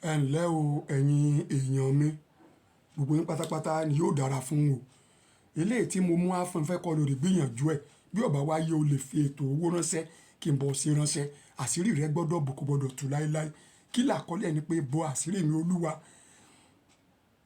Ẹ ǹlẹ́ o, ẹ̀yin èèyàn mi, gbogbo yín pátápátá ni yóò dára fún o. Eléyìí tí mo mú wá fún fẹ́ kọ́ lórí gbìyànjú ẹ̀. Bí ó bá wáyé o lè fi ètò owó ránṣẹ́ kí n bọ̀ sí ránṣẹ́. Àṣírí rẹ gbọ́dọ̀ bò kò gbọ́dọ̀ tú láéláé. Kí làkọ́lé ni pé bo àṣírí mi Olúwa.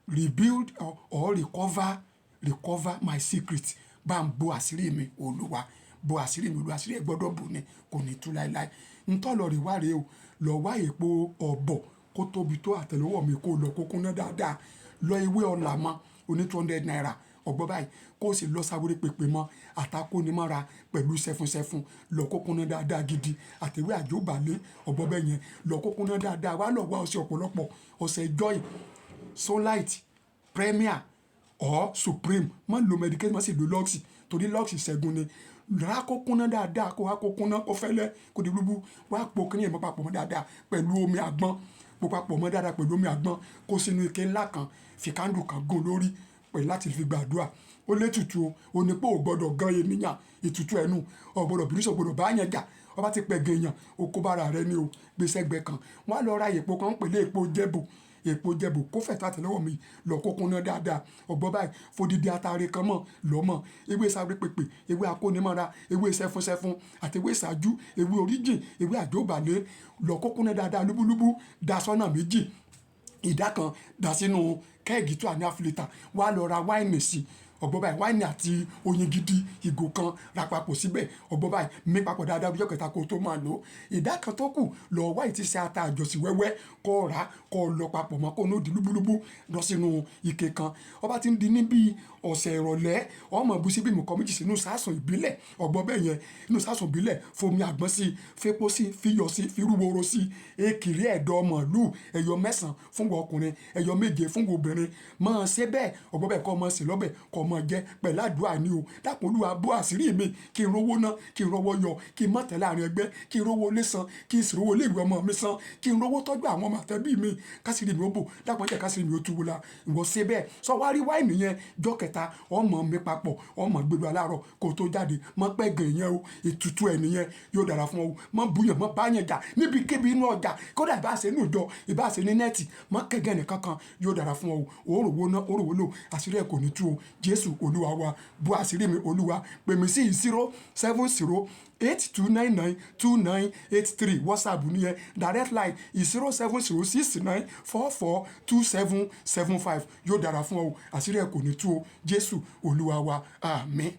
Rebuild or recover my secret. Bá ń bo àṣírí mi Olúwa. Bo àṣírí mi Olúwa. Àṣírí ẹ gbọ́dọ̀ bò ni kò ní tú láéláé. Ntọ́ lọ rí wá rèé o. Lọ wá èpo ọ̀bọ̀ kó tóbi tó àtẹ́lẹwọ́ mi kó lọ kó kúnná dáadáa. Lọ ewé ọ̀là mọ́ oní 200 naira ọgbọ́n báyìí kó o sì lọ sáwórí pèpè mọ́ àtàkónímọ́ra pẹ̀lú sẹ́fúnsẹ́fún lọ kó kúnná dáadáa gidi àtẹ̀wé àjòbálẹ̀ ọgbọ́n bẹ́ẹ̀ yẹn lọ kó kúnná dáadáa wá lọ wá ọṣẹ ọ̀pọ̀lọpọ̀ ọṣẹ Joy, Sunlight, Premier or Supreme má lo medication má sì lo Lux torí Lux ṣẹ́gun ni rà kó kúnná dáadáa kó wá kó kúnná kó fẹ́lẹ́ kó di gbogbo wá po kíní ẹ̀ mọ́ papọ̀ mọ́ dáadáa pẹ̀lú omi àgbọn bó papọ̀ mọ́ dáadáa pẹ̀lú omi àgbọn kó sínú ike ńlá kan fi kándù kan gún lórí pẹ̀lú láti fi gbàdúrà ó lé tutù o ní pé ò gbọ́dọ̀ gan ènìyàn ìtutù ẹnu ò gbọ́dọ̀ bínú sọ gbọ́dọ̀ bá yẹn jà ọba ti pẹ̀ gẹ̀yàn oko bára rẹ ni o gbèsè ẹgbẹ́ kan wọ́n á lọ ra èpo kan pèlè èpo jẹ̀bù kó fẹ̀ tó àtẹ́lẹwọ́ mi lọ kó kúnná dáadáa ọgbọ́n báyìí fòdìdí atare kan mọ̀ lọ́mọ̀ ewé sáré pèpè ewé akónimọ́ra ewé sẹ́fúnsẹ́fún àti ewé ìṣáájú ewé oríjìn ewé àjòbálẹ̀ lọ kó kúnná dáadáa lúbúlúbú dá sọ́nà méjì ìdá kan dá sínú kẹ́ẹ̀gì tó àní àfilẹ̀tà wá lọ ra wáìnì sí ọgbọ́n báyìí wáìnì àti oyin gidi ìgò kan ra papọ̀ síbẹ̀ ọgbọ́n báyìí mí papọ̀ dáadáa bí ọjọ́ kẹta kó tó máa lò ó ìdá kan tó kù lọ wá ìtí ṣe ata àjọsí wẹ́wẹ́ kó rà kó lọ papọ̀ mọ́ kó ní ó di lúbúlúbú lọ sínú ike kan ọba ti ń di níbi ọ̀sẹ̀ ìrọ̀lẹ́ ọmọ ìbú síbí mọ̀kọ́ méjì sínú sásùn ìbílẹ̀ ọgbọ́n bẹ́ẹ̀ yẹn inú sásùn ìbílẹ̀ fomi àgbọn sí fepo sí fiyọ̀ sí firúworo sí ekiri ẹ̀dọ̀ màálù ẹyọ 9 fún ọkùnrin ẹyọ 7 fún obìnrin máa ṣe bẹ́ẹ̀ ọgbọ́n bẹ́ẹ̀ kọ́ ọmọ sí lọ́bẹ̀ kọ́ ọmọ jẹ pẹ̀lú àdúrà ni o dápò Olúwa bó àṣírí mi kí n rówó ná kí n rówó yọ kí n má tẹ̀lé àárín ẹgbẹ́ kí n rówó lé san kí n sì rówó lé ìwé ọmọ mi san kí n rówó tọ́jú àwọn ọmọ àtẹ́bí mi kásìrì mi ó bò dápò jẹ́ kásìrì mi ó túwó la ìwọ ṣe bẹ́ẹ̀ sọ wá rí wáìnì yẹn jọ́ kẹta ọmọ mi papọ̀ ọmọ gbèlú aláàárọ̀ kó tó jáde mọ́ pẹ́ gàn yẹn o ètùtù ẹ̀ nìyẹn yóò dára fún ọ mọ́ búyàn mọ́ báyàn jà níbikíbi inú ọjà kódà ìbáṣe inú ìjọ ìbáṣe ní nẹ́ẹ̀tì mọ́ kẹ́gẹ́ nìkan kan yóò dára fún ọ òórùwó ná òórùwó lò àṣírí ẹ̀ kò ní tú o Jésù Olúwa wa bú àṣírí mi Olúwa pè mí sí 07082992983 WhatsApp nìyẹn direct line 07069442775 yóò dára fún ọ àṣírí ẹ̀ kò ní tú o Jésù Olúwa wa àmín.